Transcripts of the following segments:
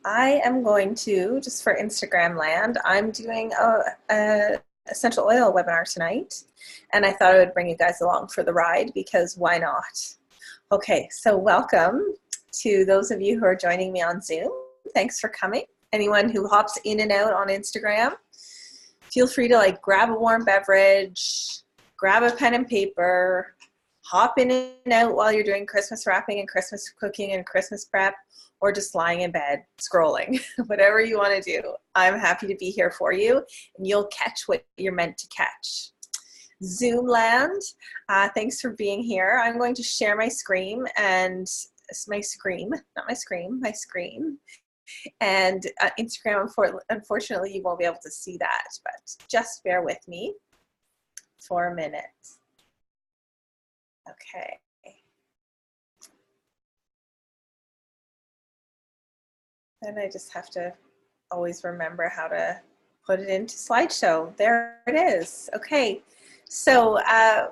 I am going to, just for Instagram land, I'm doing a essential oil webinar tonight, and I thought I would bring you guys along for the ride because why not? Okay, so welcome to those of you who are joining me on Zoom. Thanks for coming. Anyone who hops in and out on Instagram, feel free to like grab a warm beverage, grab a pen and paper, hop in and out while you're doing Christmas wrapping and Christmas cooking and Christmas prep, or just lying in bed scrolling. Whatever you want to do, I'm happy to be here for you, and you'll catch what you're meant to catch. Zoom land, thanks for being here. I'm going to share my screen and my screen, and Instagram, unfortunately you won't be able to see that, but just bear with me for a minute. Okay. Then I just have to always remember how to put it into slideshow. There it is. Okay. So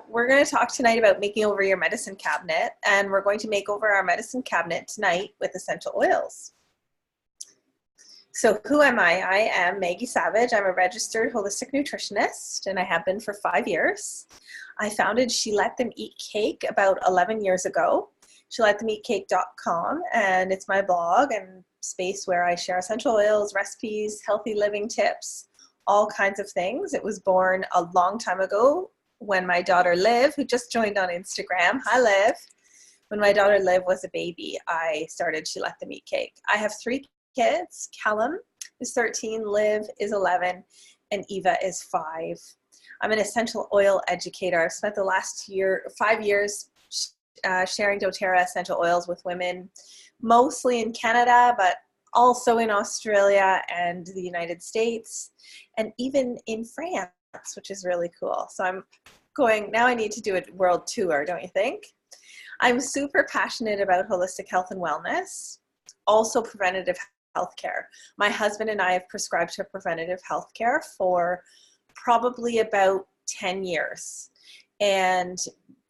we're going to talk tonight about making over your medicine cabinet, and we're going to make over our medicine cabinet tonight with essential oils. So who am I? I am Maggie Savage. I'm a registered holistic nutritionist, and I have been for 5 years. I founded She Let Them Eat Cake about 11 years ago. SheLetThemEatCake.com, and it's my blog and space where I share essential oils, recipes, healthy living tips, all kinds of things. It was born a long time ago when my daughter Liv, who just joined on Instagram, hi Liv, when my daughter Liv was a baby, I started She Let Them Eat Cake. I have 3 kids. Callum is 13, Liv is 11, and Eva is 5. I'm an essential oil educator. I've spent the last 5 years sharing doTERRA essential oils with women, mostly in Canada, but also in Australia and the United States, and even in France, which is really cool. So I'm going, now I need to do a world tour, don't you think? I'm super passionate about holistic health and wellness, also preventative healthcare. My husband and I have prescribed to preventative healthcare for probably about 10 years. And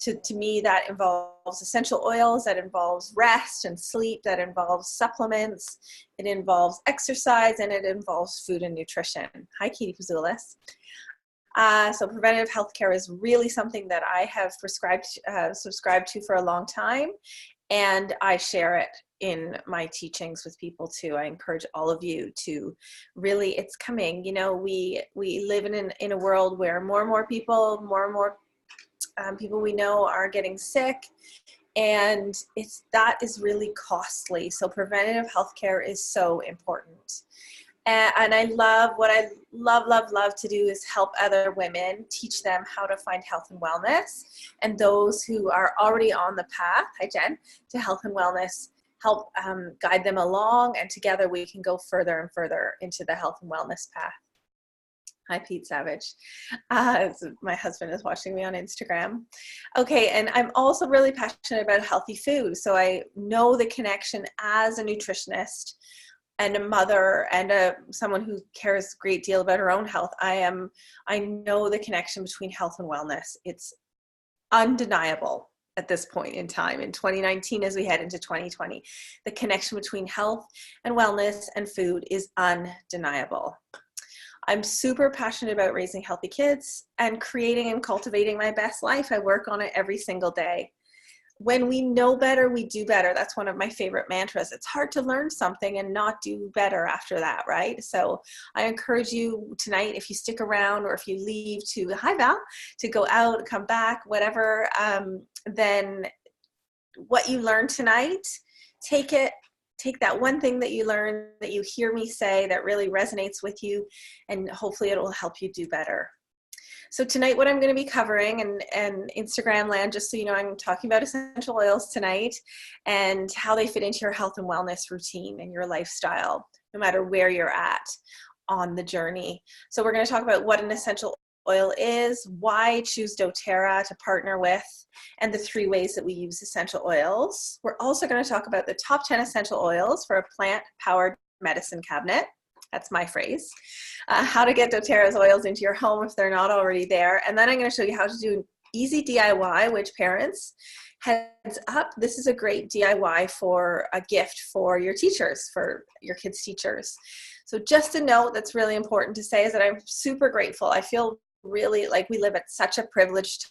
to me, that involves essential oils, that involves rest and sleep, that involves supplements, it involves exercise, and it involves food and nutrition. Hi, Katie Pazoulis. So preventative healthcare is really something that I have subscribed to for a long time, and I share it in my teachings with people too. I encourage all of you to really, it's coming. You know, we live in a world where more and more people people we know are getting sick, and that is really costly. So preventative healthcare is so important. And I love, what I love to do is help other women, teach them how to find health and wellness, and those who are already on the path, hi Jen, to health and wellness, help guide them along, and together we can go further and further into the health and wellness path. Hi, Pete Savage. My husband is watching me on Instagram. Okay, and I'm also really passionate about healthy food. So I know the connection as a nutritionist and a mother and someone who cares a great deal about her own health. I know the connection between health and wellness. It's undeniable at this point in time, in 2019 as we head into 2020. The connection between health and wellness and food is undeniable. I'm super passionate about raising healthy kids and creating and cultivating my best life. I work on it every single day. When we know better, we do better. That's one of my favorite mantras. It's hard to learn something and not do better after that, right? So I encourage you tonight, if you stick around or if you leave to, hi Val, to go out, come back, whatever, then what you learned tonight, take that one thing that you learned, that you hear me say, that really resonates with you, and hopefully it will help you do better. So tonight what I'm going to be covering, and Instagram land, just so you know, I'm talking about essential oils tonight and how they fit into your health and wellness routine and your lifestyle, no matter where you're at on the journey. So we're going to talk about what an essential oil is, why choose doTERRA to partner with, and the 3 ways that we use essential oils. We're also going to talk about the top 10 essential oils for a plant-powered medicine cabinet. That's my phrase. How to get doTERRA's oils into your home if they're not already there. And then I'm going to show you how to do easy DIY, which parents, heads up, this is a great DIY for a gift for your teachers, for your kids' teachers. So just a note that's really important to say is that I'm super grateful. I feel really like we live at such a privileged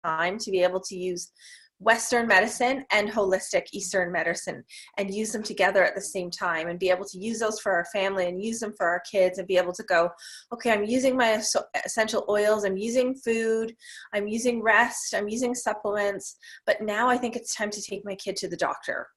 time to be able to use Western medicine and holistic Eastern medicine and use them together at the same time, and be able to use those for our family and use them for our kids, and be able to go, okay, I'm using my essential oils, I'm using food, I'm using rest, I'm using supplements, but now I think it's time to take my kid to the doctor.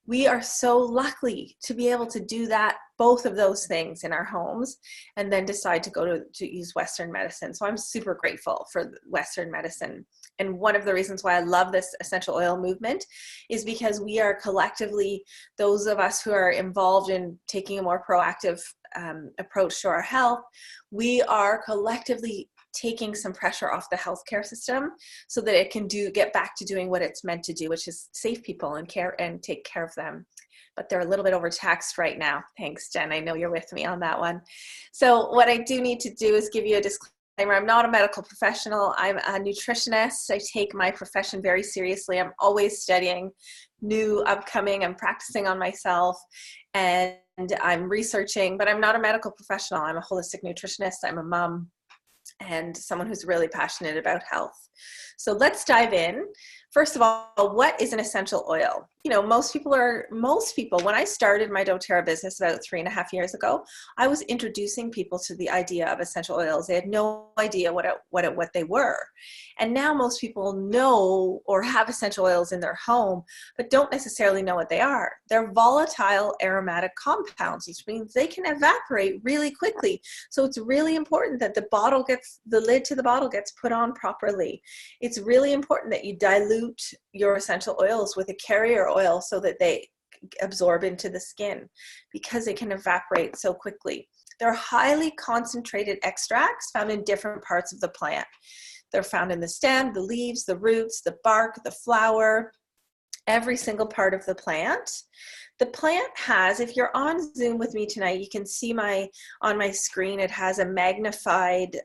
We are so lucky to be able to do that, both of those things in our homes, and then decide to go to use Western medicine. So I'm super grateful for Western medicine. And one of the reasons why I love this essential oil movement is because we are collectively, those of us who are involved in taking a more proactive approach to our health, we are collectively taking some pressure off the healthcare system so that it can get back to doing what it's meant to do, which is save people and care and take care of them. But they're a little bit overtaxed right now. Thanks, Jen. I know you're with me on that one. So what I do need to do is give you a disclaimer. I'm not a medical professional. I'm a nutritionist. I take my profession very seriously. I'm always studying new upcoming. I'm practicing on myself, and I'm researching, but I'm not a medical professional. I'm a holistic nutritionist. I'm a mom and someone who's really passionate about health. So let's dive in. First of all, what is an essential oil? You know, most people, when I started my dōterra business about 3.5 years ago, I was introducing people to the idea of essential oils. They had no idea what they were. And now most people know or have essential oils in their home, but don't necessarily know what they are. They're volatile aromatic compounds, which means they can evaporate really quickly. So it's really important that the lid to the bottle gets put on properly. It's really important that you dilute your essential oils with a carrier oil so that they absorb into the skin, because it can evaporate so quickly. They're highly concentrated extracts found in different parts of the plant. They're found in the stem, the leaves, the roots, the bark, the flower, every single part of the plant. The plant has, if you're on Zoom with me tonight, you can see on my screen, it has a magnified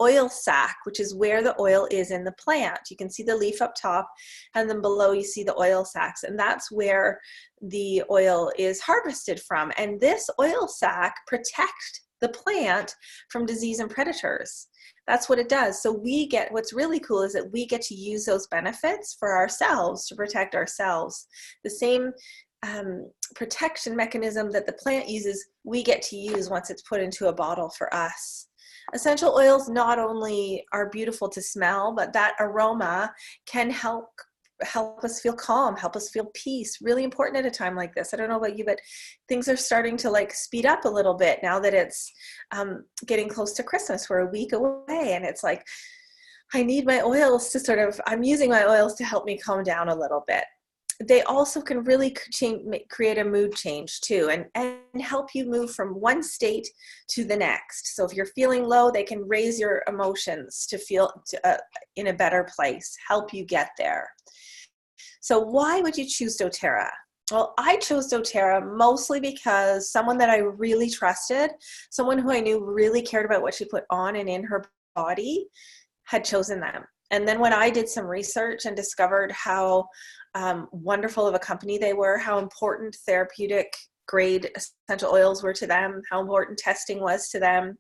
oil sac, which is where the oil is in the plant. You can see the leaf up top, and then below you see the oil sacs, and that's where the oil is harvested from. And this oil sac protects the plant from disease and predators. That's what it does. So what's really cool is that we get to use those benefits for ourselves, to protect ourselves. The same protection mechanism that the plant uses, we get to use once it's put into a bottle for us. Essential oils not only are beautiful to smell, but that aroma can help us feel calm, help us feel peace. Really important at a time like this. I don't know about you, but things are starting to speed up a little bit now that it's getting close to Christmas. We're a week away, and it's like, I need my oils to I'm using my oils to help me calm down a little bit. They also can really create a mood change too, and help you move from one state to the next. So if you're feeling low, they can raise your emotions to feel in a better place, help you get there. So why would you choose dōterra? Well, I chose dōterra mostly because someone that I really trusted, someone who I knew really cared about what she put on and in her body, had chosen them. And then when I did some research and discovered how wonderful of a company they were, how important therapeutic grade essential oils were to them, how important testing was to them,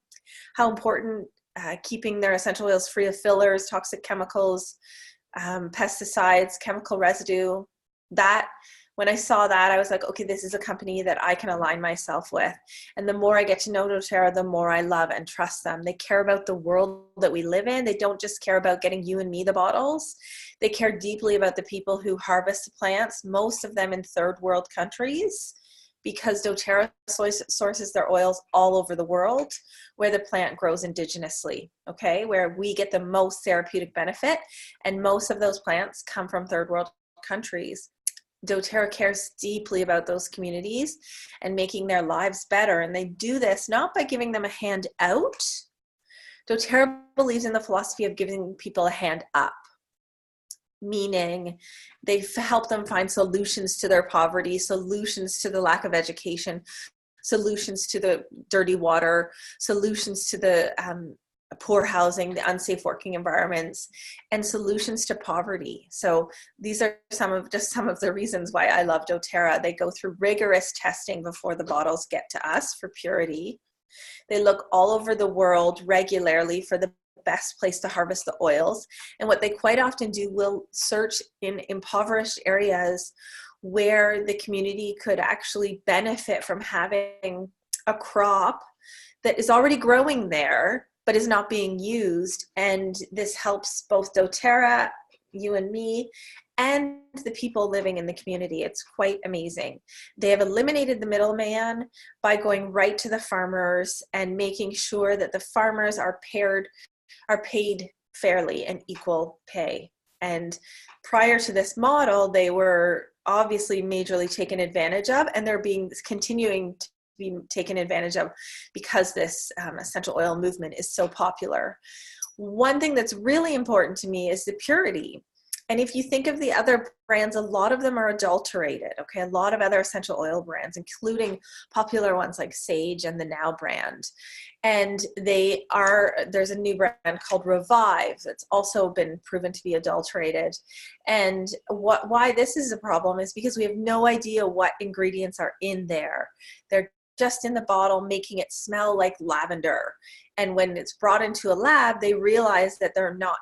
how important keeping their essential oils free of fillers, toxic chemicals, pesticides, chemical residue. When I saw that, I was like, okay, this is a company that I can align myself with. And the more I get to know dōterra, the more I love and trust them. They care about the world that we live in. They don't just care about getting you and me the bottles. They care deeply about the people who harvest the plants, most of them in third world countries, because dōterra sources their oils all over the world where the plant grows indigenously, okay, where we get the most therapeutic benefit. And most of those plants come from third world countries. dōterra cares deeply about those communities and making their lives better. And they do this not by giving them a hand out. dōterra believes in the philosophy of giving people a hand up, meaning they help them find solutions to their poverty, solutions to the lack of education, solutions to the dirty water, solutions to the poor housing, the unsafe working environments, and solutions to poverty. So these are some of the reasons why I love doTERRA. They go through rigorous testing before the bottles get to us for purity. They look all over the world regularly for the best place to harvest the oils. And what they quite often do will search in impoverished areas where the community could actually benefit from having a crop that is already growing there but is not being used. And this helps both doTERRA, you and me, and the people living in the community. It's quite amazing. They have eliminated the middleman by going right to the farmers and making sure that the farmers are paid fairly and equal pay. And prior to this model, they were obviously majorly taken advantage of, and they're continuing to be taken advantage of because this essential oil movement is so popular. One thing that's really important to me is the purity. And if you think of the other brands, a lot of them are adulterated, okay? A lot of other essential oil brands, including popular ones like Sage and the Now brand. And there's a new brand called Revive that's also been proven to be adulterated. And why this is a problem is because we have no idea what ingredients are in there. They're just in the bottle, making it smell like lavender. And when it's brought into a lab, they realize that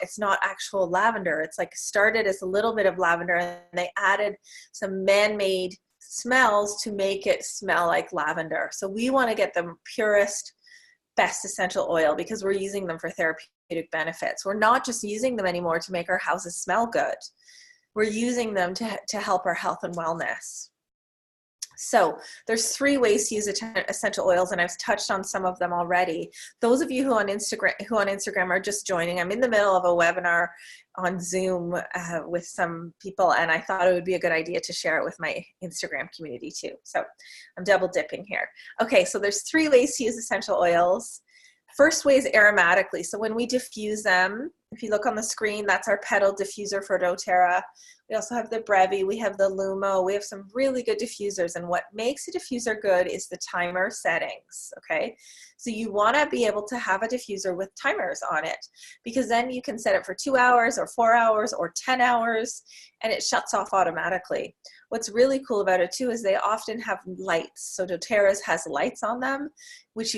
it's not actual lavender. It's like started as a little bit of lavender, and they added some man-made smells to make it smell like lavender. So we want to get the purest, best essential oil because we're using them for therapeutic benefits. We're not just using them anymore to make our houses smell good. We're using them to help our health and wellness. So there's 3 ways to use essential oils, and I've touched on some of them already. Those of you who on Instagram are just joining, I'm in the middle of a webinar on Zoom with some people, and I thought it would be a good idea to share it with my Instagram community too. So I'm double dipping here. Okay, so there's 3 ways to use essential oils. First way is aromatically. So when we diffuse them, if you look on the screen, that's our petal diffuser for doTERRA. We also have the Brevi, we have the Lumo, we have some really good diffusers. And what makes a diffuser good is the timer settings, okay? So you wanna be able to have a diffuser with timers on it, because then you can set it for 2 hours or 4 hours or 10 hours, and it shuts off automatically. What's really cool about it too is they often have lights. So doTERRA's has lights on them, which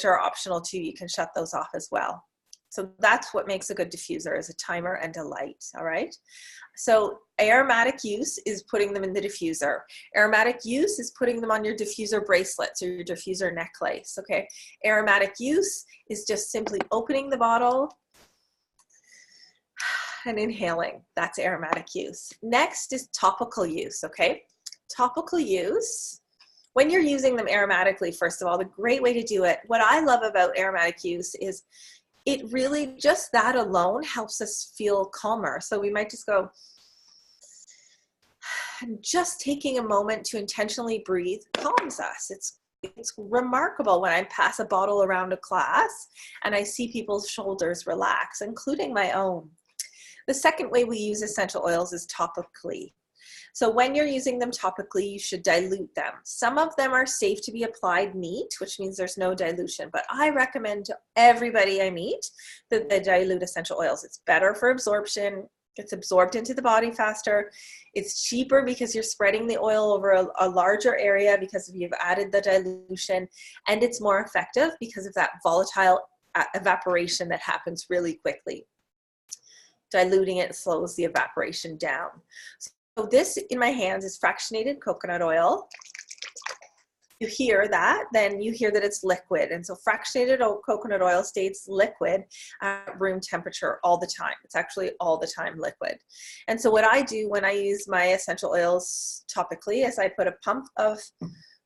are optional too. You can shut those off as well. So that's what makes a good diffuser, is a timer and a light, all right? So aromatic use is putting them in the diffuser. Aromatic use is putting them on your diffuser bracelets or your diffuser necklace, okay? Aromatic use is just simply opening the bottle and inhaling. That's aromatic use. Next is topical use, okay? Topical use, when you're using them aromatically, first of all, the great way to do it, what I love about aromatic use is it really, just that alone helps us feel calmer. So we might just go, and just taking a moment to intentionally breathe calms us. It's remarkable when I pass a bottle around a class and I see people's shoulders relax, including my own. The second way we use essential oils is topically. So when you're using them topically, you should dilute them. Some of them are safe to be applied neat, which means there's no dilution, but I recommend to everybody I meet that they dilute essential oils. It's better for absorption. It's absorbed into the body faster. It's cheaper because you're spreading the oil over a larger area because you've added the dilution, and it's more effective because of that volatile evaporation that happens really quickly. Diluting it slows the evaporation down. So this in my hands is fractionated coconut oil. You hear that, then you hear that it's liquid. And so fractionated coconut oil stays liquid at room temperature all the time. It's actually all the time liquid. And so what I do when I use my essential oils topically is I put a pump of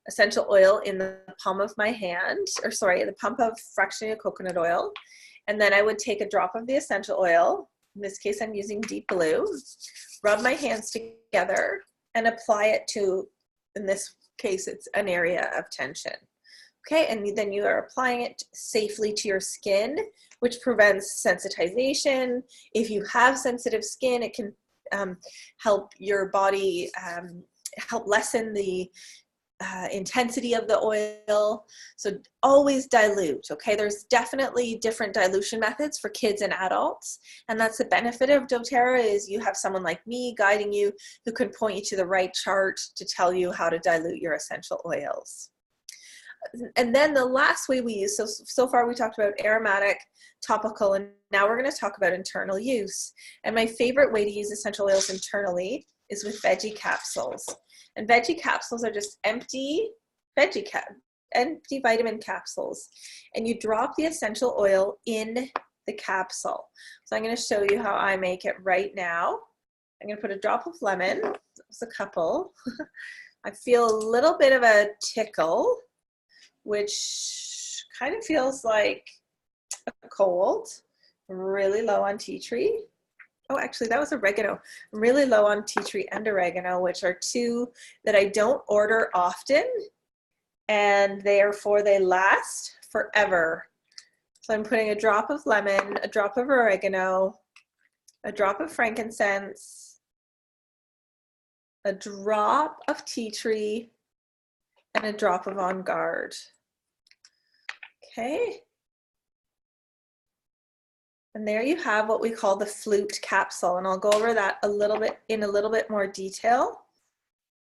essential oil in the palm of my hand, the pump of fractionated coconut oil. And then I would take a drop of the essential oil. In this case, I'm using Deep Blue. Rub my hands together and apply it to, in this case, it's an area of tension. Okay, and then you are applying it safely to your skin, which prevents sensitization. If you have sensitive skin, it can help your body, help lessen the intensity of the oil. So always dilute, okay? There's definitely different dilution methods for kids and adults. And that's the benefit of doTERRA, is you have someone like me guiding you who can point you to the right chart to tell you how to dilute your essential oils. And then the last way we use, so far we talked about aromatic, topical, and now we're going to talk about internal use. And my favorite way to use essential oils internally is with veggie capsules. And veggie capsules are just empty vitamin capsules. And you drop the essential oil in the capsule. So I'm going to show you how I make it right now. I'm going to put a drop of lemon. That's a couple. I feel a little bit of a tickle, which kind of feels like a cold. Really low on tea tree. Oh, actually, that was oregano. I'm really low on tea tree and oregano, which are two that I don't order often, and therefore they last forever. So I'm putting a drop of lemon, a drop of oregano, a drop of frankincense, a drop of tea tree, and a drop of OnGuard. Okay. And there you have what we call the flute capsule, and I'll go over that a little bit more detail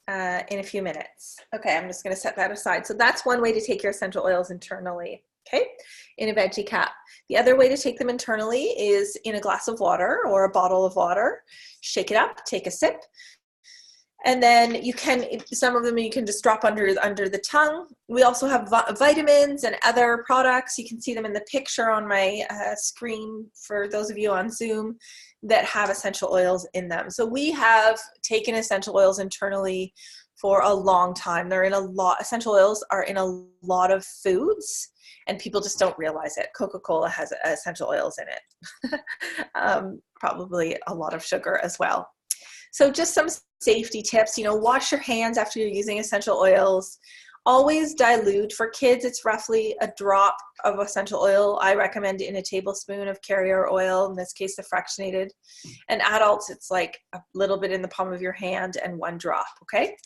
in a few minutes. Okay, I'm just going to set that aside. So that's one way to take your essential oils internally, okay, in a veggie cap. The other way to take them internally is in a glass of water or a bottle of water. Shake it up, take a sip. And then you can, some of them you can just drop under the tongue. We also have vitamins and other products. You can see them in the picture on my screen for those of you on Zoom that have essential oils in them. So we have taken essential oils internally for a long time. They're in a lot, essential oils are in a lot of foods, and people just don't realize it. Coca-Cola has essential oils in it. Probably a lot of sugar as well. So just some safety tips, wash your hands after you're using essential oils. Always dilute. For kids, it's roughly a drop of essential oil. I recommend in a tablespoon of carrier oil, in this case, the fractionated. And adults, it's like a little bit in the palm of your hand and one drop, okay?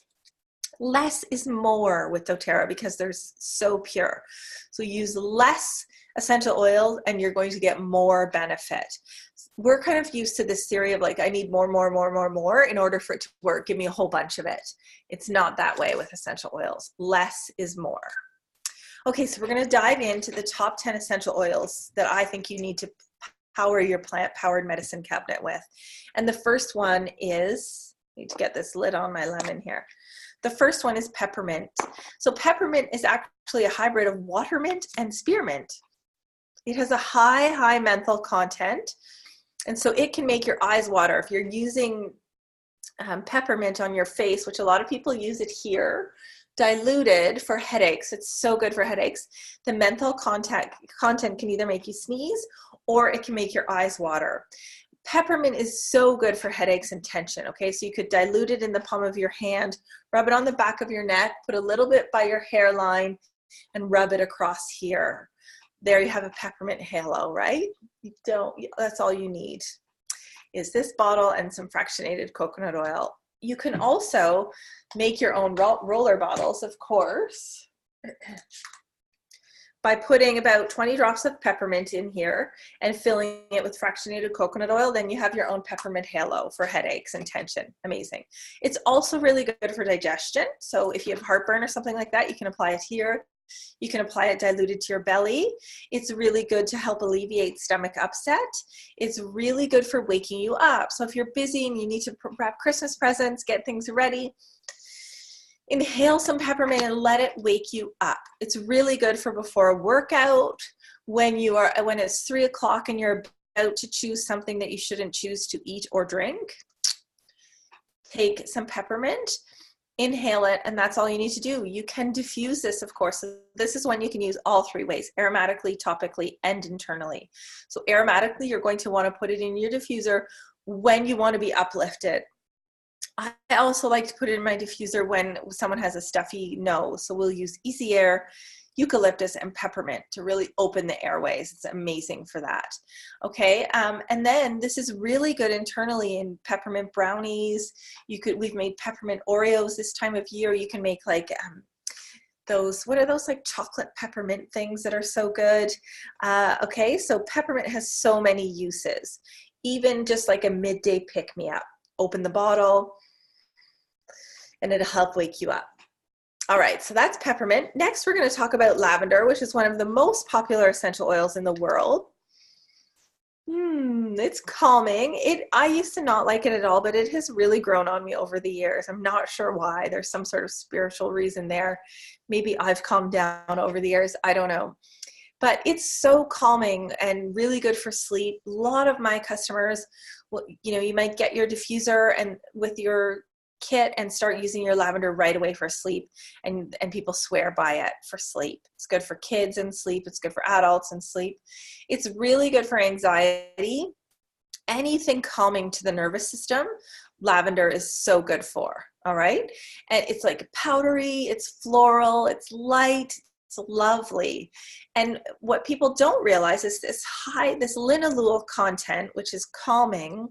Less is more with doTERRA because they're so pure. So use less essential oils and you're going to get more benefit. We're kind of used to this theory of like, I need more in order for it to work. Give me a whole bunch of it. It's not that way with essential oils. Less is more. Okay, so we're going to dive into the top 10 essential oils that I think you need to power your plant-powered medicine cabinet with. And the first one is, I need to get this lid on my lemon here. The first one is peppermint. So peppermint is actually a hybrid of watermint and spearmint. It has a high menthol content, and so it can make your eyes water. If you're using peppermint on your face, which a lot of people use it here, diluted for headaches. It's so good for headaches. The menthol content can either make you sneeze or it can make your eyes water. Peppermint is so good for headaches and tension, okay? So you could dilute it in the palm of your hand, rub it on the back of your neck, put a little bit by your hairline, and rub it across here. There you have a peppermint halo, right? That's all you need is this bottle and some fractionated coconut oil. You can also make your own roller bottles, of course, by putting about 20 drops of peppermint in here and filling it with fractionated coconut oil. Then you have your own peppermint halo for headaches and tension. Amazing. It's also really good for digestion. So if you have heartburn or something like that, you can apply it here. You can apply it diluted to your belly. It's really good to help alleviate stomach upset. It's really good for waking you up. So if you're busy and you need to wrap Christmas presents, get things ready, inhale some peppermint and let it wake you up. It's really good for before a workout, when it's 3 o'clock and you're about to choose something that you shouldn't choose to eat or drink. Take some peppermint, inhale it, and that's all you need to do. You can diffuse this, of course. This is when you can use all three ways: aromatically, topically, and internally. So aromatically, you're going to want to put it in your diffuser when you want to be uplifted. I also like to put it in my diffuser when someone has a stuffy nose. So we'll use Easy Air, eucalyptus, and peppermint to really open the airways. It's amazing for that. Okay, and then this is really good internally in peppermint brownies. We've made peppermint Oreos this time of year. You can make like those, what are those, like chocolate peppermint things that are so good? Okay, so peppermint has so many uses, even just like a midday pick-me-up. Open the bottle and it'll help wake you up. All right, so that's peppermint. Next, we're going to talk about lavender, which is one of the most popular essential oils in the world. It's calming. I used to not like it at all, but it has really grown on me over the years. I'm not sure why. There's some sort of spiritual reason there. Maybe I've calmed down over the years. I don't know. But it's so calming and really good for sleep. A lot of my customers, well, you know, you might get your diffuser and with your kit and start using your lavender right away for sleep, and people swear by it for sleep. It's good for kids and sleep. It's good for adults and sleep. It's really good for anxiety. Anything calming to the nervous system, lavender is so good for. All right, and it's like powdery, it's floral, it's light, it's lovely. And what people don't realize is this linalool content, which is calming,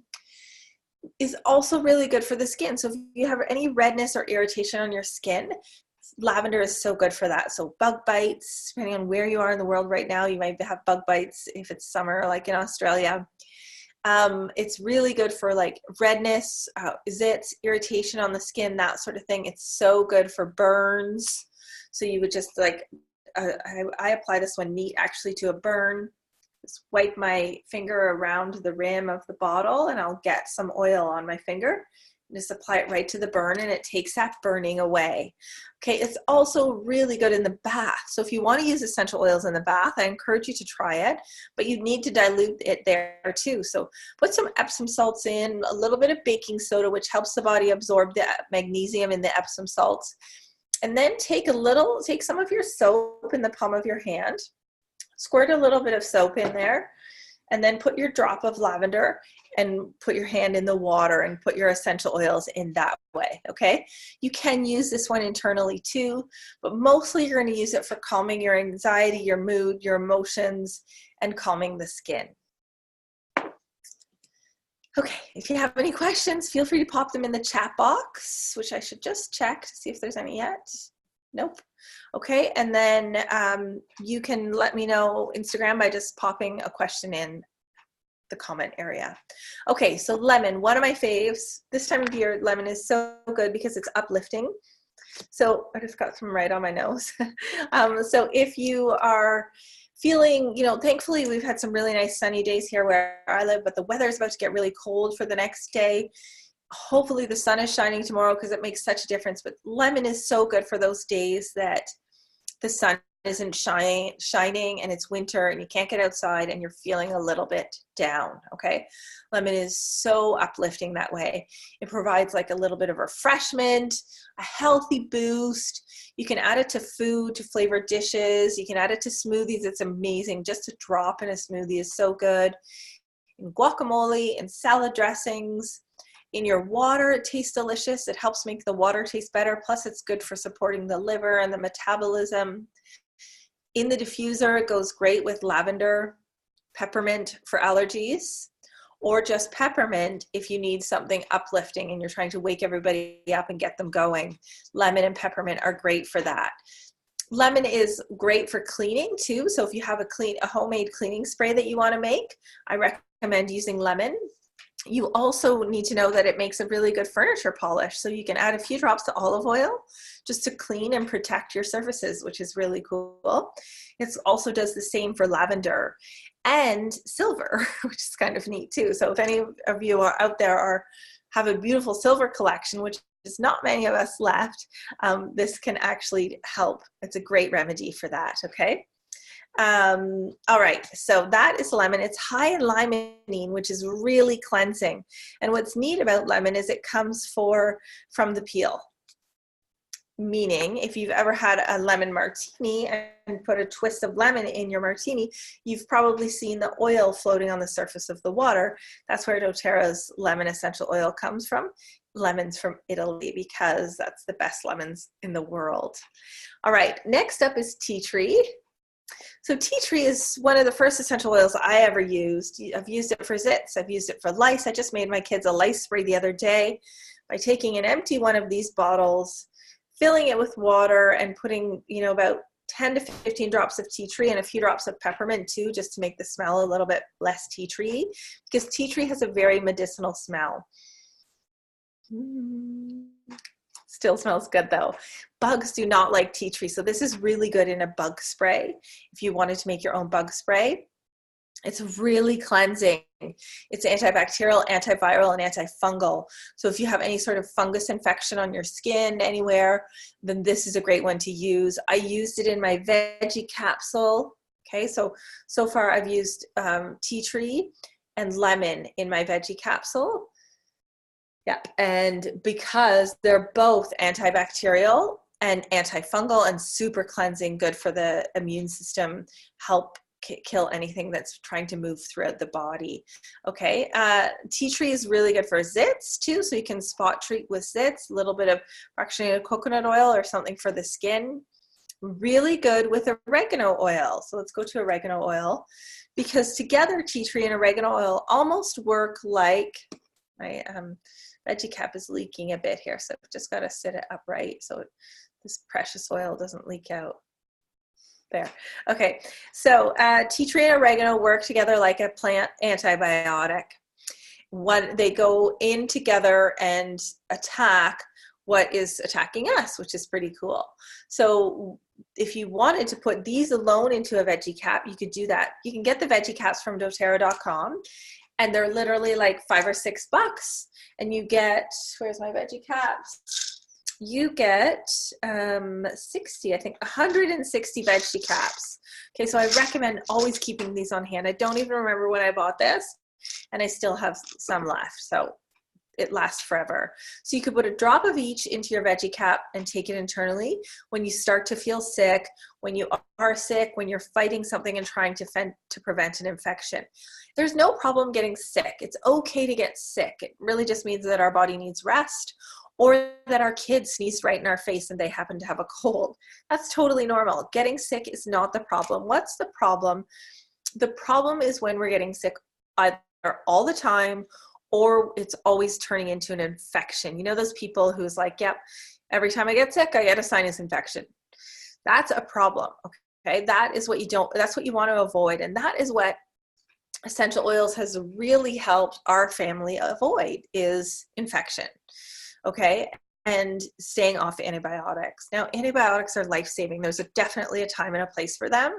is also really good for the skin. So if you have any redness or irritation on your skin, lavender is so good for that. So bug bites, depending on where you are in the world right now, you might have bug bites if it's summer, like in Australia. It's really good for like redness, zits, irritation on the skin, that sort of thing. It's so good for burns. So you would just like, I apply this one neat actually to a burn. Just wipe my finger around the rim of the bottle and I'll get some oil on my finger. Just apply it right to the burn and it takes that burning away. Okay, it's also really good in the bath. So if you want to use essential oils in the bath, I encourage you to try it, but you need to dilute it there too. So put some Epsom salts in, a little bit of baking soda, which helps the body absorb the magnesium in the Epsom salts. And then take some of your soap in the palm of your hand, squirt a little bit of soap in there, and then put your drop of lavender and put your hand in the water and put your essential oils in that way, okay? You can use this one internally too, but mostly you're going to use it for calming your anxiety, your mood, your emotions, and calming the skin. Okay, if you have any questions, feel free to pop them in the chat box, which I should just check to see if there's any yet. Nope. Okay, and then you can let me know Instagram by just popping a question in the comment area. Okay, so lemon, one of my faves. This time of year, lemon is so good because it's uplifting. So I just got some right on my nose. So if you are feeling, you know, thankfully we've had some really nice sunny days here where I live, but the weather is about to get really cold for the next day. Hopefully the sun is shining tomorrow because it makes such a difference. But lemon is so good for those days that the sun isn't shining and it's winter and you can't get outside and you're feeling a little bit down, okay? Lemon is so uplifting that way. It provides like a little bit of refreshment, a healthy boost. You can add it to food, to flavored dishes. You can add it to smoothies. It's amazing. Just a drop in a smoothie is so good. In guacamole and salad dressings. In your water, it tastes delicious. It helps make the water taste better. Plus, it's good for supporting the liver and the metabolism. In the diffuser, it goes great with lavender, peppermint for allergies, or just peppermint if you need something uplifting and you're trying to wake everybody up and get them going. Lemon and peppermint are great for that. Lemon is great for cleaning too. So if you have a homemade cleaning spray that you want to make, I recommend using lemon. You also need to know that it makes a really good furniture polish. So you can add a few drops of olive oil just to clean and protect your surfaces, which is really cool. It also does the same for lavender and silver, which is kind of neat too. So if any of you are out there have a beautiful silver collection, which is not many of us left, this can actually help. It's a great remedy for that, okay? All right, so that is lemon. It's high in limonene, which is really cleansing. And what's neat about lemon is it comes from the peel. Meaning, if you've ever had a lemon martini and put a twist of lemon in your martini, you've probably seen the oil floating on the surface of the water. That's where dōterra's lemon essential oil comes from. Lemons from Italy, because that's the best lemons in the world. All right, next up is tea tree. So tea tree is one of the first essential oils I ever used. I've used it for zits. I've used it for lice. I just made my kids a lice spray the other day by taking an empty one of these bottles, filling it with water and putting, you know, about 10 to 15 drops of tea tree and a few drops of peppermint too, just to make the smell a little bit less tea tree, because tea tree has a very medicinal smell. Still smells good though. Bugs do not like tea tree, so this is really good in a bug spray. If you wanted to make your own bug spray, it's really cleansing. It's antibacterial, antiviral, and antifungal. So if you have any sort of fungus infection on your skin anywhere, then this is a great one to use. I used it in my veggie capsule. Okay, so far I've used tea tree and lemon in my veggie capsule. Yep, and because they're both antibacterial and antifungal and super cleansing, good for the immune system, help kill anything that's trying to move throughout the body. Okay, tea tree is really good for zits too, so you can spot treat with zits, a little bit of fractionated coconut oil or something for the skin. Really good with oregano oil. So let's go to oregano oil, because together tea tree and oregano oil almost work like, my veggie cap is leaking a bit here, so I've just got to sit it upright so this precious oil doesn't leak out. There. Okay, so tea tree and oregano work together like a plant antibiotic. They go in together and attack what is attacking us, which is pretty cool. So if you wanted to put these alone into a veggie cap, you could do that. You can get the veggie caps from dōterra.com, and they're literally like $5 or $6. And you get, where's my veggie caps? You get 60, I think 160 veggie caps. Okay, so I recommend always keeping these on hand. I don't even remember when I bought this, and I still have some left, so it lasts forever. So you could put a drop of each into your veggie cap and take it internally when you start to feel sick, when you are sick, when you're fighting something and trying to prevent an infection. There's no problem getting sick. It's okay to get sick. It really just means that our body needs rest, or that our kids sneeze right in our face and they happen to have a cold. That's totally normal. Getting sick is not the problem. What's the problem? The problem is when we're getting sick either all the time, or it's always turning into an infection. You know those people who's like, yep, every time I get sick, I get a sinus infection. That's a problem, okay? That is what that's what you want to avoid. And that is what essential oils has really helped our family avoid, is infection. Okay, and staying off antibiotics. Now, antibiotics are life-saving. There's definitely a time and a place for them,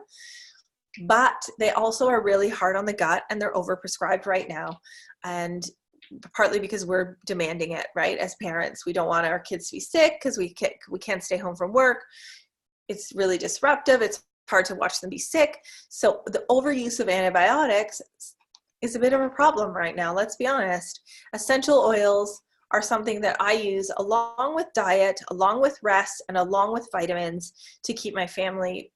but they also are really hard on the gut, and they're overprescribed right now. And partly because we're demanding it, right? As parents, we don't want our kids to be sick because we can't stay home from work. It's really disruptive. It's hard to watch them be sick. So the overuse of antibiotics is a bit of a problem right now. Let's be honest. Essential oils are something that I use along with diet, along with rest, and along with vitamins to keep my family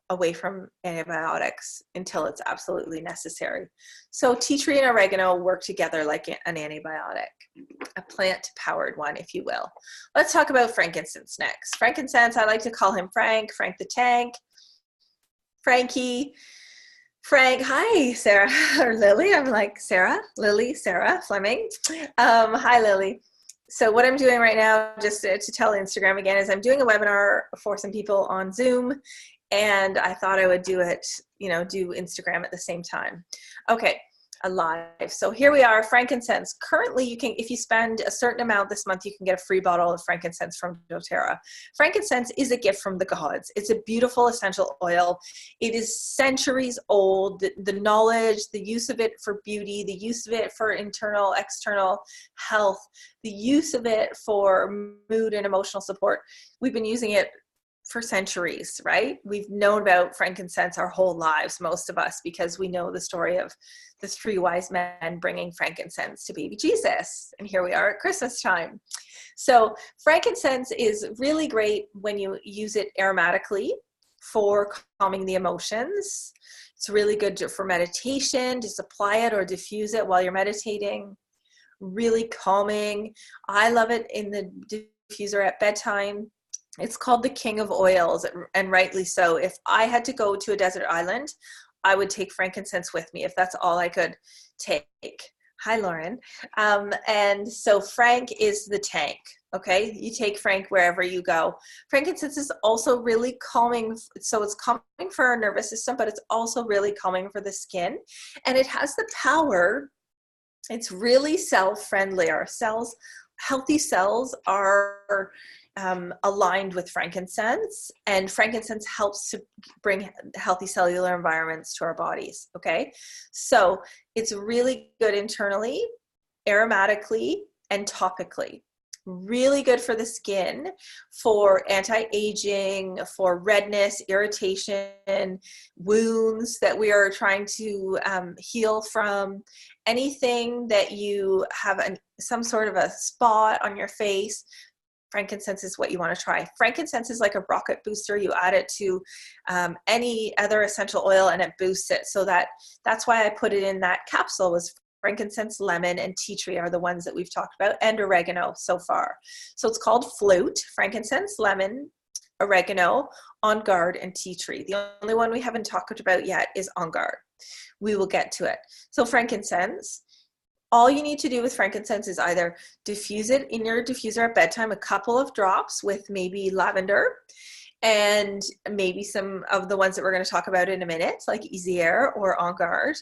away from antibiotics until it's absolutely necessary. So tea tree and oregano work together like an antibiotic, a plant-powered one, if you will. Let's talk about frankincense next. Frankincense, I like to call him Frank the Tank, Frankie, Frank. Hi, Sarah, or Lily. I'm like Sarah, Lily, Sarah, Fleming. Hi, Lily. So what I'm doing right now, just to tell Instagram again, is I'm doing a webinar for some people on Zoom, and I thought I would do it, do Instagram at the same time. Okay, live. So here we are, frankincense. Currently, you can, if you spend a certain amount this month, you can get a free bottle of frankincense from dōterra. Frankincense is a gift from the gods. It's a beautiful essential oil. It is centuries old. The knowledge, the use of it for beauty, the use of it for internal, external health, the use of it for mood and emotional support. We've been using it for centuries, right? We've known about frankincense our whole lives, most of us, because we know the story of the 3 wise men bringing frankincense to baby Jesus. And here we are at Christmas time. So frankincense is really great when you use it aromatically for calming the emotions. It's really good for meditation, just apply it or diffuse it while you're meditating. Really calming. I love it in the diffuser at bedtime. It's called the king of oils, and rightly so. If I had to go to a desert island, I would take frankincense with me if that's all I could take. Hi, Lauren. And so Frank is the tank. Okay, you take Frank wherever you go. Frankincense is also really calming. So it's calming for our nervous system, but it's also really calming for the skin. And it has the power, it's really cell-friendly. Our cells, healthy cells are aligned with frankincense, and frankincense helps to bring healthy cellular environments to our bodies, okay? So it's really good internally, aromatically, and topically. Really good for the skin, for anti-aging, for redness, irritation, wounds that we are trying to heal from, anything that you have some sort of a spot on your face. Frankincense is what you want to try. Frankincense is like a rocket booster. You add it to any other essential oil and it boosts it. So that's why I put it in that capsule, was frankincense, lemon, and tea tree are the ones that we've talked about, and oregano so far. So it's called Flute, frankincense, lemon, oregano, OnGuard, and tea tree. The only one we haven't talked about yet is OnGuard. We will get to it. So frankincense, all you need to do with frankincense is either diffuse it in your diffuser at bedtime, a couple of drops with maybe lavender, and maybe some of the ones that we're going to talk about in a minute, like Easy Air or OnGuard,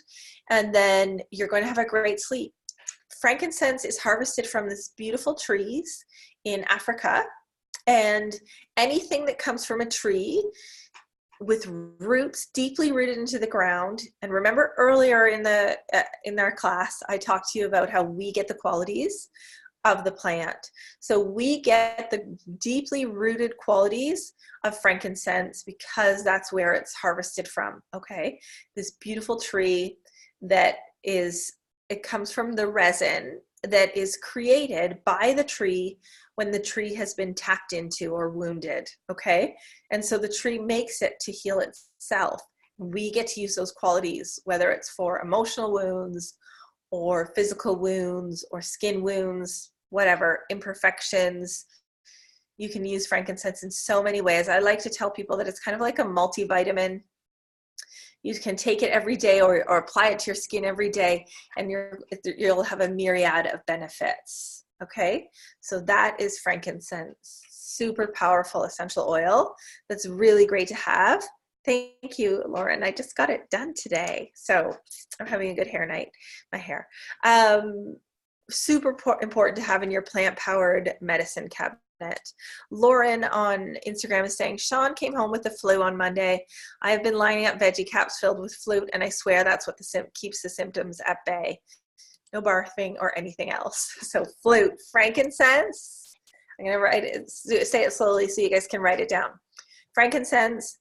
and then you're going to have a great sleep. Frankincense is harvested from these beautiful trees in Africa, and anything that comes from a tree with roots deeply rooted into the ground. And remember earlier in our class, I talked to you about how we get the qualities of the plant. So we get the deeply rooted qualities of frankincense because that's where it's harvested from, okay? This beautiful tree it comes from the resin that is created by the tree when the tree has been tapped into or wounded, okay? And so the tree makes it to heal itself. We get to use those qualities, whether it's for emotional wounds or physical wounds or skin wounds, whatever, imperfections. You can use frankincense in so many ways. I like to tell people that it's kind of like a multivitamin. You can take it every day or apply it to your skin every day, and you'll have a myriad of benefits, okay? So that is frankincense. Super powerful essential oil that's really great to have. Thank you, Lauren. I just got it done today. So I'm having a good hair night, my hair. Super important to have in your plant-powered medicine cabinet. Lauren on Instagram is saying, Sean came home with the flu on Monday. I have been lining up veggie caps filled with flute, and I swear that's what keeps the symptoms at bay. No barfing or anything else. So flute, frankincense. I'm going to write it, say it slowly so you guys can write it down. Frankincense,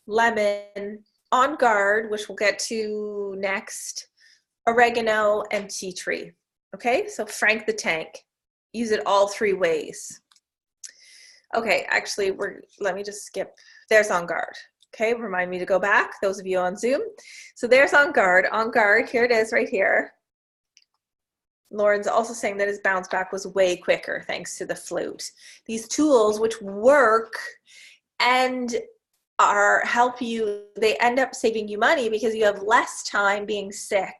lemon, OnGuard, which we'll get to next, oregano, and tea tree. Okay, so Frank the Tank. Use it all three ways. Okay, actually, let me just skip. There's OnGuard. Okay, remind me to go back, those of you on Zoom. So there's OnGuard. OnGuard, here it is right here. Lauren's also saying that his bounce back was way quicker thanks to the flute. These tools, which work and help you, they end up saving you money because you have less time being sick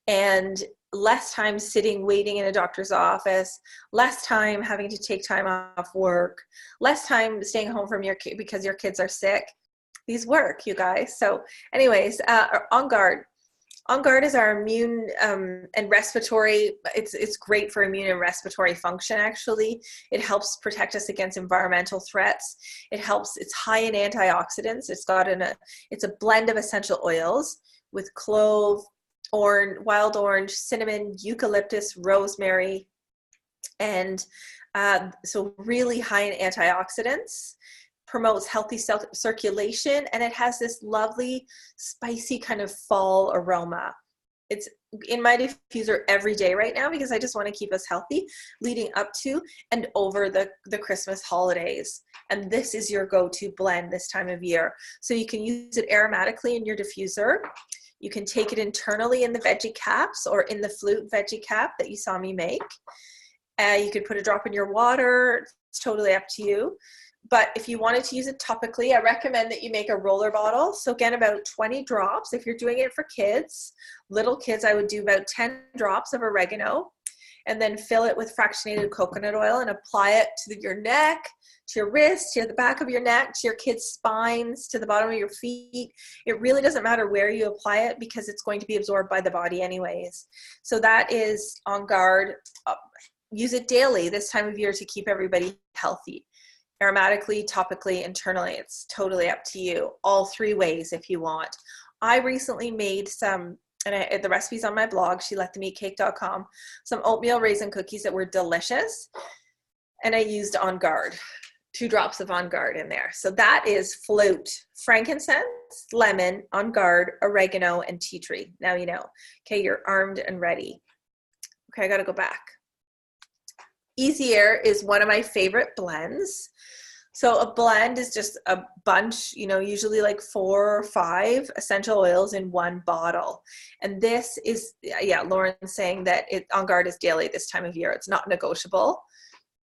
and less time sitting waiting in a doctor's office, less time having to take time off work, less time staying home from because your kids are sick. These work, you guys. So anyways, OnGuard. OnGuard is our immune and respiratory. It's great for immune and respiratory function, actually. It helps protect us against environmental threats. It's high in antioxidants. It's a blend of essential oils with clove, wild orange, cinnamon, eucalyptus, rosemary, and so really high in antioxidants, promotes healthy circulation, and it has this lovely spicy kind of fall aroma. It's in my diffuser every day right now because I just want to keep us healthy leading up to and over the Christmas holidays. And this is your go-to blend this time of year. So you can use it aromatically in your diffuser. You can take it internally in the veggie caps or in the flute veggie cap that you saw me make. You could put a drop in your water. It's totally up to you. But if you wanted to use it topically, I recommend that you make a roller bottle. So again, about 20 drops. If you're doing it for kids, little kids, I would do about 10 drops of oregano, and then fill it with fractionated coconut oil and apply it to your neck, to your wrist, to the back of your neck, to your kids' spines, to the bottom of your feet. It really doesn't matter where you apply it because it's going to be absorbed by the body anyways. So that is OnGuard. Use it daily this time of year to keep everybody healthy. Aromatically, topically, internally, it's totally up to you. All three ways if you want. I recently made some, and the recipe's on my blog, sheletthemeatcake.com, some oatmeal raisin cookies that were delicious. And I used OnGuard, 2 drops of OnGuard in there. So that is float, frankincense, lemon, OnGuard, oregano, and tea tree. Now you know. Okay, you're armed and ready. Okay, I gotta go back. Easy Air is one of my favorite blends. So a blend is just a bunch, you know, usually like 4 or 5 essential oils in one bottle. And this is, yeah, Lauren's saying that OnGuard is daily this time of year. It's not negotiable.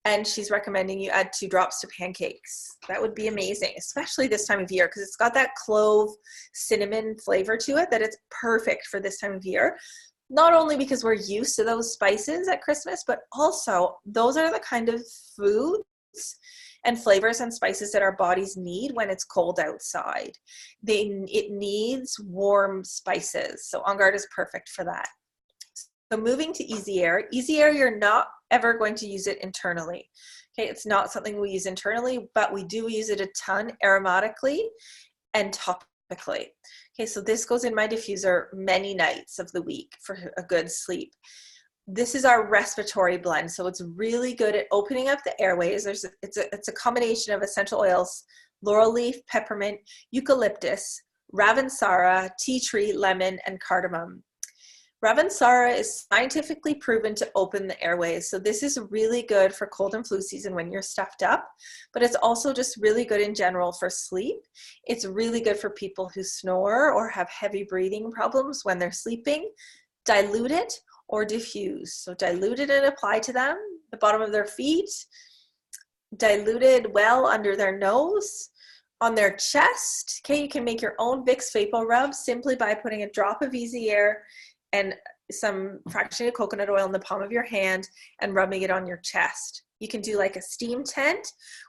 And she's recommending you add 2 drops to pancakes. That would be amazing, especially this time of year, because it's got that clove cinnamon flavor to it that it's perfect for this time of year. Not only because we're used to those spices at Christmas, but also those are the kind of foods and flavors and spices that our bodies need when it's cold outside. It needs warm spices. So OnGuard is perfect for that. So moving to Easy Air. Easy Air, you're not ever going to use it internally. Okay, it's not something we use internally, but we do use it a ton aromatically and topically. Okay, so this goes in my diffuser many nights of the week for a good sleep. This is our respiratory blend, so it's really good at opening up the airways. It's a combination of essential oils, laurel leaf, peppermint, eucalyptus, ravensara, tea tree, lemon, and cardamom. Ravensara is scientifically proven to open the airways, so this is really good for cold and flu season when you're stuffed up, but it's also just really good in general for sleep. It's really good for people who snore or have heavy breathing problems when they're sleeping. Dilute it or diffuse. So dilute it and apply to them, the bottom of their feet, diluted well under their nose, on their chest. Okay, you can make your own Vicks Vapor Rub simply by putting a drop of Easy Air and some fractionated coconut oil in the palm of your hand and rubbing it on your chest. You can do like a steam tent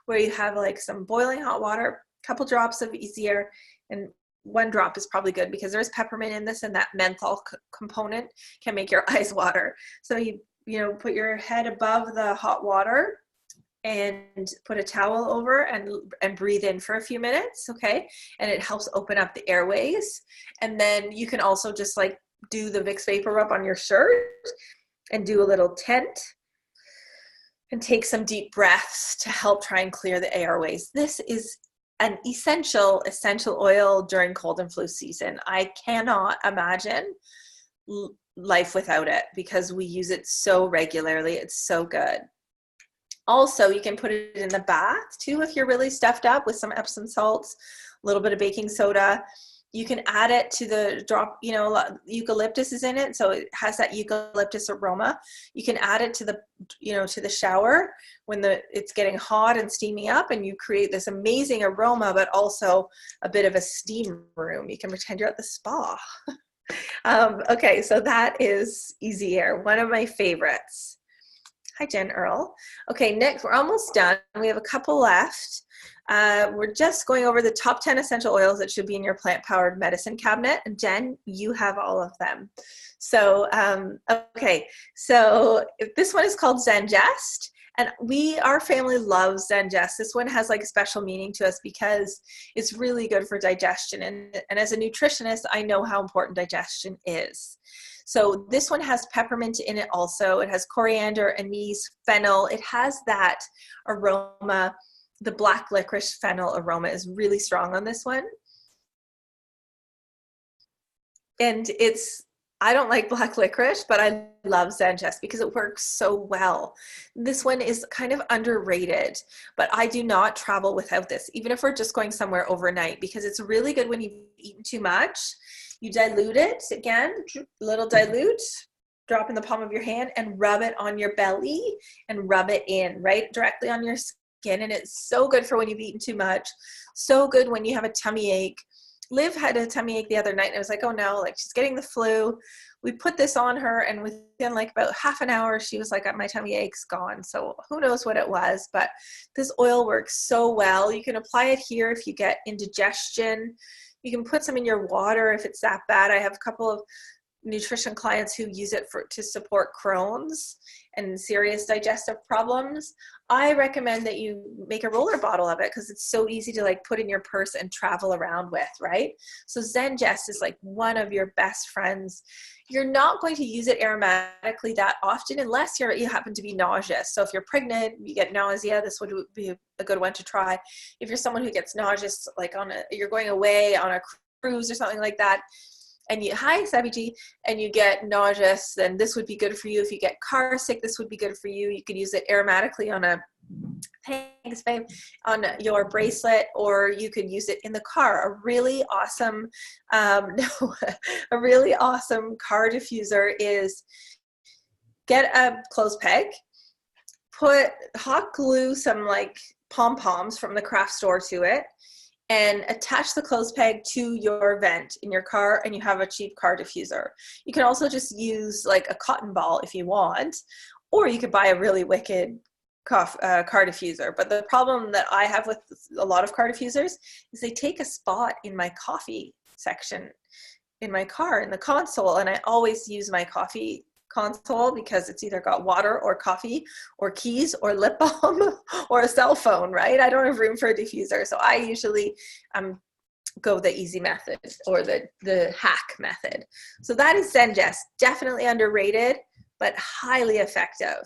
where you have like some boiling hot water, a couple drops of Easy Air, and 1 drop is probably good because there's peppermint in this, and that menthol component can make your eyes water. So you know, put your head above the hot water and put a towel over and breathe in for a few minutes, okay? And it helps open up the airways. And then you can also just like do the Vicks Vapor Rub on your shirt and do a little tent and take some deep breaths to help try and clear the airways. This is an essential oil during cold and flu season. I cannot imagine life without it because we use it so regularly. It's so good. Also, you can put it in the bath too if you're really stuffed up with some Epsom salts, a little bit of baking soda. You can add it to the drop, you know, eucalyptus is in it, so it has that eucalyptus aroma. You can add it to the, you know, to the shower when it's getting hot and steaming up, and you create this amazing aroma, but also a bit of a steam room. You can pretend you're at the spa. Okay, so that is Easy Air, one of my favorites. Hi, Jen Earl. Okay, next, we're almost done. We have a couple left. We're just going over the top 10 essential oils that should be in your plant-powered medicine cabinet. And Jen, you have all of them. So, okay, so this one is called Zengest. And our family loves Zengest. This one has like a special meaning to us because it's really good for digestion. And as a nutritionist, I know how important digestion is. So this one has peppermint in it also. It has coriander, anise, fennel. It has that aroma. The black licorice fennel aroma is really strong on this one. And I don't like black licorice, but I love Zengest because it works so well. This one is kind of underrated, but I do not travel without this, even if we're just going somewhere overnight, because it's really good when you've eaten too much. You dilute it, again, little dilute, drop in the palm of your hand and rub it on your belly and rub it in, right directly on your skin. skin, and it's so good for when you've eaten too much, so good when you have a tummy ache. Liv had a tummy ache the other night, and I was like, oh no, like she's getting the flu. We put this on her, and within like about half an hour, she was like, my tummy ache's gone. So who knows what it was, but this oil works so well. You can apply it here if you get indigestion. You can put some in your water if it's that bad. I have a couple of nutrition clients who use it to support Crohn's and serious digestive problems. I recommend that you make a roller bottle of it because it's so easy to like put in your purse and travel around with, right? So Zenji is like one of your best friends. You're not going to use it aromatically that often unless you happen to be nauseous. So if you're pregnant, you get nausea, this would be a good one to try. If you're someone who gets nauseous, like you're going away on a cruise or something like that, and hi Sabiji, and you get nauseous, then this would be good for you. If you get car sick, this would be good for you. You could use it aromatically on thanks babe, on your bracelet, or you could use it in the car. A really awesome, a really awesome car diffuser is get a clothes peg, put hot glue some like pom-poms from the craft store to it, and attach the clothes peg to your vent in your car, and you have a cheap car diffuser. You can also just use like a cotton ball if you want, or you could buy a really wicked car diffuser. But the problem that I have with a lot of car diffusers is they take a spot in my coffee section in my car, in the console, and I always use my coffee console because it's either got water or coffee or keys or lip balm or a cell phone, right? I don't have room for a diffuser. So I usually go the easy method or the hack method. So that is Zenji, definitely underrated, but highly effective.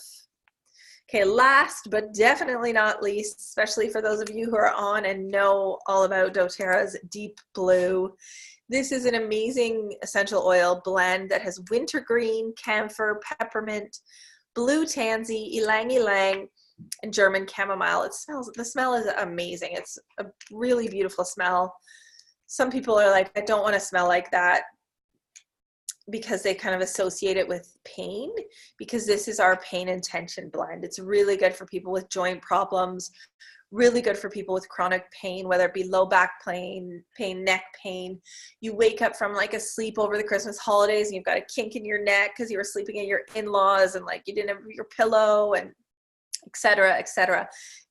Okay, last but definitely not least, especially for those of you who are on and know all about doTERRA's Deep Blue. This is an amazing essential oil blend that has wintergreen, camphor, peppermint, blue tansy, ylang ylang, and German chamomile. The smell is amazing. It's a really beautiful smell. Some people are like, I don't want to smell like that, because they kind of associate it with pain, because this is our pain and tension blend. It's really good for people with joint problems, really good for people with chronic pain, whether it be low back pain, neck pain. You wake up from like a sleep over the Christmas holidays and you've got a kink in your neck because you were sleeping at your in-laws and like you didn't have your pillow, and et cetera, et cetera.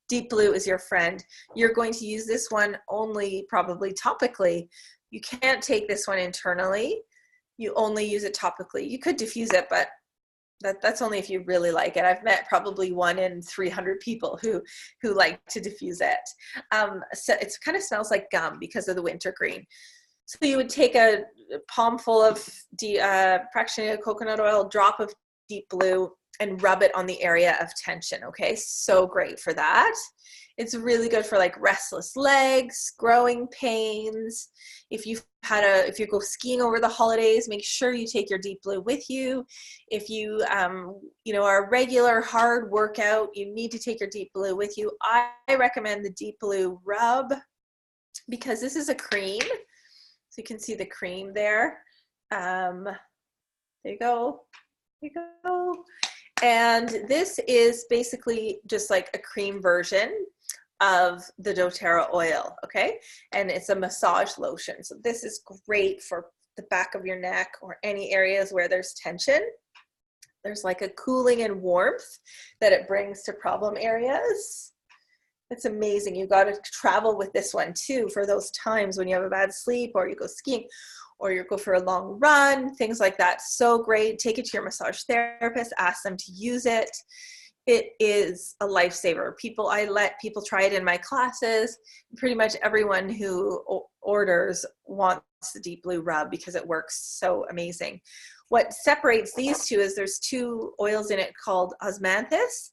Deep Blue is your friend. You're going to use this one only probably topically. You can't take this one internally. You only use it topically. You could diffuse it, but that's only if you really like it. I've met probably 1 in 300 people who like to diffuse it. So it kind of smells like gum because of the wintergreen. So you would take a palm full of fractionated coconut oil, drop of Deep Blue, and rub it on the area of tension. Okay, so great for that. It's really good for like restless legs, growing pains. If you go skiing over the holidays, make sure you take your Deep Blue with you. If you are a regular hard workout, you need to take your Deep Blue with you. I recommend the Deep Blue rub because this is a cream. So you can see the cream there. There you go. There you go. And this is basically just like a cream version of the doTERRA oil, okay? And it's a massage lotion. So this is great for the back of your neck or any areas where there's tension. There's like a cooling and warmth that it brings to problem areas. It's amazing. You've got to travel with this one too for those times when you have a bad sleep or you go skiing or you go for a long run, things like that. So great. Take it to your massage therapist, ask them to use it. It is a lifesaver. I let people try it in my classes. Pretty much everyone who orders wants the Deep Blue rub because it works so amazing. What separates these two is there's 2 oils in it called osmanthus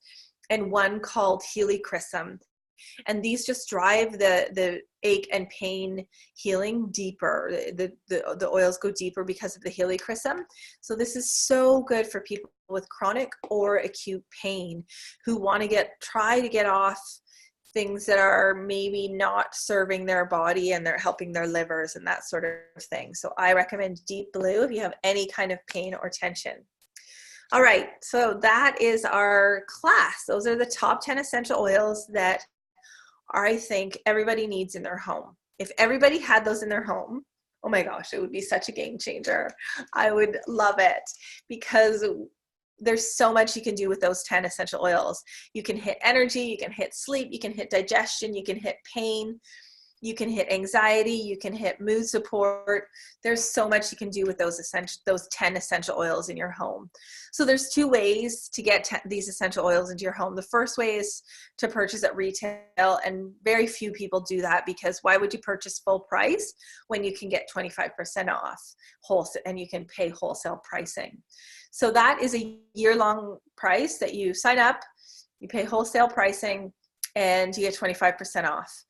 and one called helichrysum. And these just drive the ache and pain healing deeper. The oils go deeper because of the helichrysum. So this is so good for people with chronic or acute pain who want to try to get off things that are maybe not serving their body and they're helping their livers and that sort of thing. So I recommend Deep Blue if you have any kind of pain or tension. All right, so that is our class. Those are the top 10 essential oils that I think everybody needs in their home. If everybody had those in their home, oh my gosh, it would be such a game changer. I would love it because there's so much you can do with those 10 essential oils. You can hit energy, you can hit sleep, you can hit digestion, you can hit pain, you can hit anxiety, you can hit mood support. There's so much you can do with those 10 essential oils in your home. So there's two ways to get these essential oils into your home. The first way is to purchase at retail, and very few people do that because why would you purchase full price when you can get 25% off wholesale and you can pay wholesale pricing? So that is a year-long price that you sign up, you pay wholesale pricing, and you get 25% off.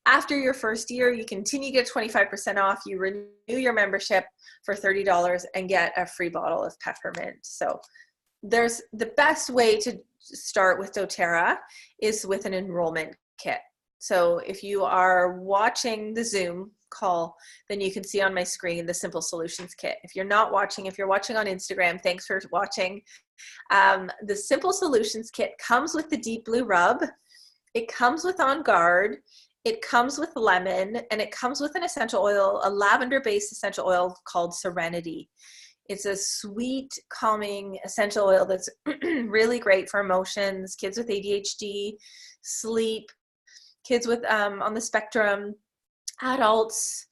After your first year, you continue to get 25% off. You renew your membership for $30 and get a free bottle of peppermint. So there's the best way to start with dōterra is with an enrollment kit. So if you are watching the Zoom call, then you can see on my screen the Simple Solutions Kit. If you're not watching, if you're watching on Instagram, thanks for watching. The Simple Solutions Kit comes with the Deep Blue Rub. It comes with OnGuard. It comes with lemon, and it comes with an essential oil, a lavender-based essential oil called Serenity. It's a sweet, calming essential oil that's really great for emotions, kids with ADHD, sleep, kids with on the spectrum, adults,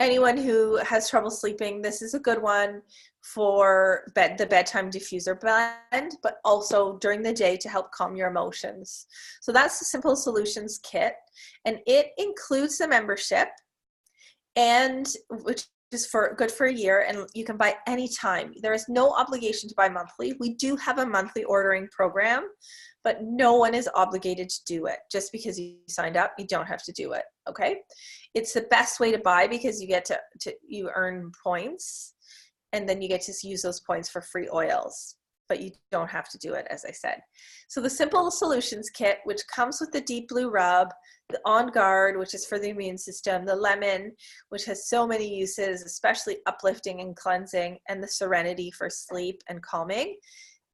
anyone who has trouble sleeping. This is a good one for the bedtime diffuser blend, but also during the day to help calm your emotions. So that's the Simple Solutions Kit, and it includes the membership, and which is good for a year, and you can buy anytime. There is no obligation to buy monthly. We do have a monthly ordering program, but no one is obligated to do it. Just because you signed up, you don't have to do it, okay? It's the best way to buy because you get you earn points, and then you get to use those points for free oils, but you don't have to do it, as I said. So the Simple Solutions Kit, which comes with the Deep Blue Rub, the OnGuard, which is for the immune system, the lemon, which has so many uses, especially uplifting and cleansing, and the Serenity for sleep and calming,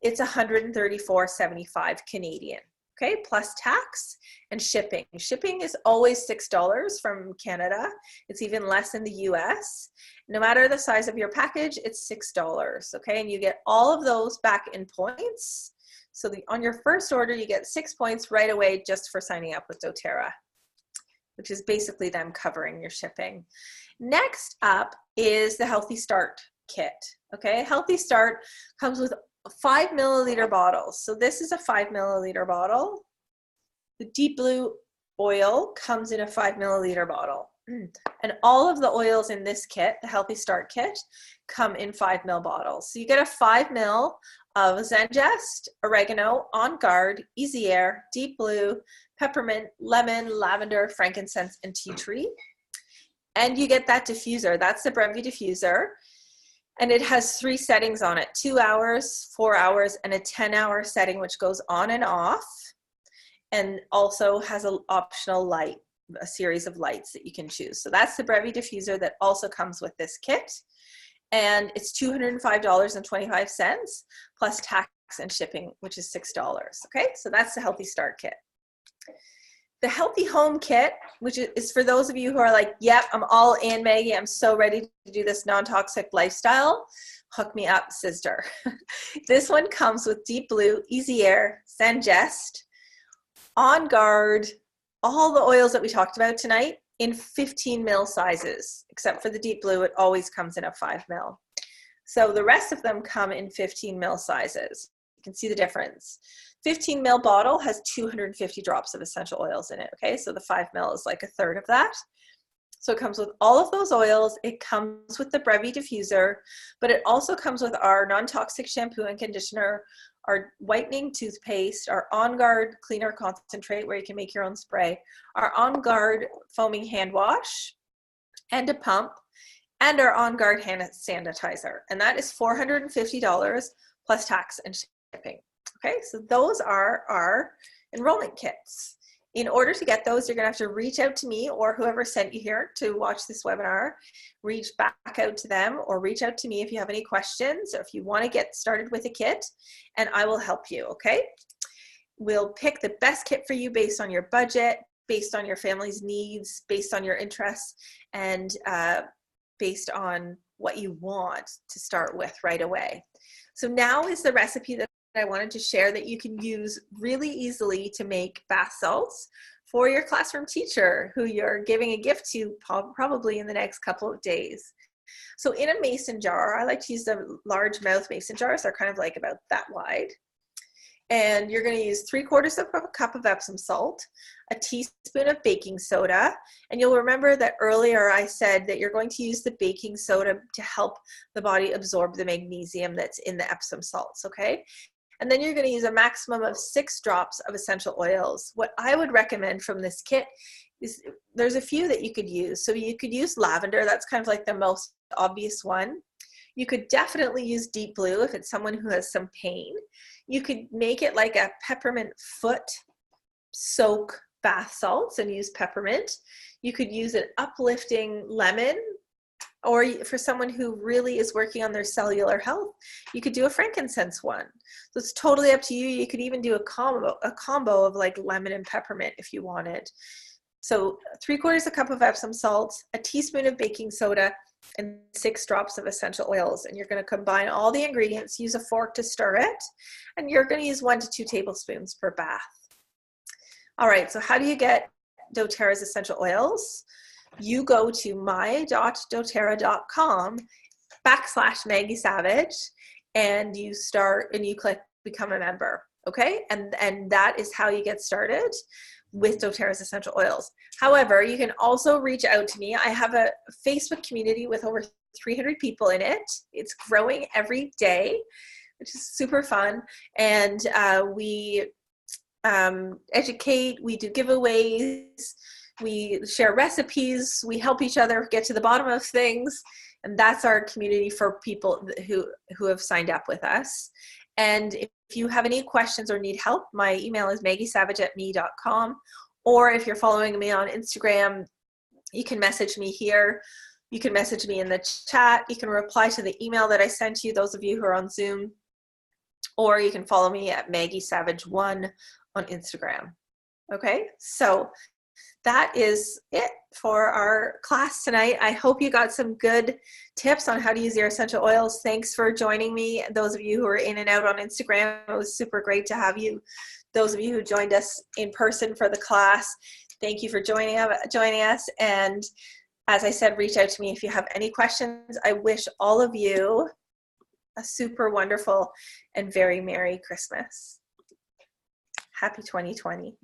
it's $134.75 Canadian. Okay, plus tax and shipping. Shipping is always $6 from Canada. It's even less in the US. No matter the size of your package, it's $6, okay? And you get all of those back in points. So on your first order, you get 6 points right away just for signing up with dōterra, which is basically them covering your shipping. Next up is the Healthy Start Kit, okay? Healthy Start comes with 5 milliliter bottles. So this is a 5 milliliter bottle. The Deep Blue oil comes in a 5 milliliter bottle. And all of the oils in this kit, the Healthy Start Kit, come in 5 ml bottles. So you get a 5 ml of Zenji, oregano, OnGuard, Easy Air, Deep Blue, peppermint, lemon, lavender, frankincense, and tea tree. And you get that diffuser. That's the Brevy diffuser. And it has 3 settings on it, 2 hours, 4 hours, and a 10-hour setting, which goes on and off, and also has an optional light, a series of lights that you can choose. So that's the Brevy diffuser that also comes with this kit. And it's $205.25 plus tax and shipping, which is $6. Okay, so that's the Healthy Start Kit. The Healthy Home Kit, which is for those of you who are like, yep, I'm all in, Maggie. I'm so ready to do this non-toxic lifestyle. Hook me up, sister. This one comes with Deep Blue, Easy Air, Zenji, OnGuard, all the oils that we talked about tonight in 15 ml sizes, except for the Deep Blue, it always comes in a 5 ml. So the rest of them come in 15 ml sizes. You can see the difference. 15 ml bottle has 250 drops of essential oils in it, okay? So the 5 ml is like a third of that. So it comes with all of those oils. It comes with the Brevy diffuser, but it also comes with our non-toxic shampoo and conditioner, our whitening toothpaste, our OnGuard cleaner concentrate where you can make your own spray, our OnGuard foaming hand wash, and a pump, and our OnGuard hand sanitizer. And that is $450 plus tax and shipping. Okay, so those are our enrollment kits. In order to get those, you're going to have to reach out to me or whoever sent you here to watch this webinar. Reach back out to them or reach out to me if you have any questions or if you want to get started with a kit, and I will help you, okay? We'll pick the best kit for you based on your budget, based on your family's needs, based on your interests, and based on what you want to start with right away. So now is the recipe that I wanted to share that you can use really easily to make bath salts for your classroom teacher who you're giving a gift to probably in the next couple of days. So in a mason jar, I like to use the large mouth mason jars. They're kind of like about that wide. And you're going to use 3/4 of a cup of Epsom salt, a teaspoon of baking soda. And you'll remember that earlier I said that you're going to use the baking soda to help the body absorb the magnesium that's in the Epsom salts, okay? And then you're going to use a maximum of 6 drops of essential oils. What I would recommend from this kit is there's a few that you could use. So you could use lavender. That's kind of like the most obvious one. You could definitely use deep blue if it's someone who has some pain. You could make it like a peppermint foot soak bath salts and use peppermint. You could use an uplifting lemon, or for someone who really is working on their cellular health, you could do a frankincense one. So it's totally up to you. You could even do a combo of like lemon and peppermint if you wanted. So 3/4 cup of Epsom salt, a teaspoon of baking soda, and 6 drops of essential oils. And you're going to combine all the ingredients, use a fork to stir it, and you're going to use 1 to 2 tablespoons per bath. All right, so how do you get doTERRA's essential oils? You go to my.doterra.com/Maggie Savage, and you click become a member, okay? And that is how you get started with doTERRA's essential oils. However, you can also reach out to me. I have a Facebook community with over 300 people in it. It's growing every day, which is super fun. And we educate, we do giveaways, we share recipes, we help each other get to the bottom of things. And that's our community for people who have signed up with us. And if you have any questions or need help, my email is maggiesavage@me.com. Or if you're following me on Instagram, you can message me here. You can message me in the chat. You can reply to the email that I sent you, those of you who are on Zoom. Or you can follow me at maggiesavage1 on Instagram. Okay, so that is it for our class tonight. I hope you got some good tips on how to use your essential oils. Thanks for joining me. Those of you who are in and out on Instagram, it was super great to have you. Those of you who joined us in person for the class, thank you for joining us. And as I said, reach out to me if you have any questions. I wish all of you a super wonderful and very Merry Christmas. Happy 2020.